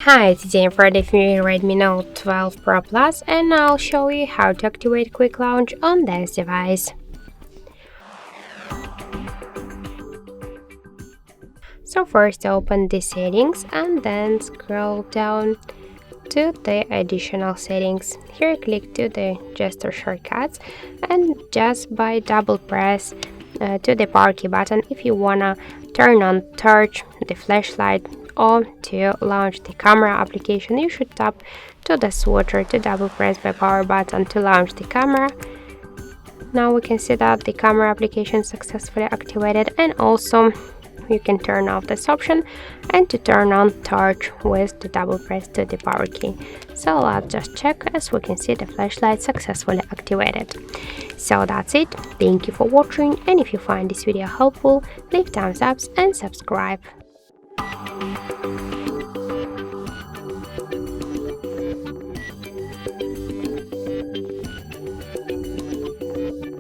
Hi, today I'm for the new Redmi Note 12 Pro Plus and I'll show you how to activate Quick Launch on this device. So first open the settings and then scroll down to the additional settings. Here click to the gesture shortcuts and just by double press to the power key button if you wanna turn on torch, the flashlight, or to launch the camera application. You should tap to the switcher to double press the power button to launch the camera. Now we can see that the camera application successfully activated, and also you can turn off this option and to turn on torch with the double press to the power key. So let's just check. As we can see, the flashlight successfully activated. So that's it. Thank you for watching, and if you find this video helpful, leave thumbs up and subscribe.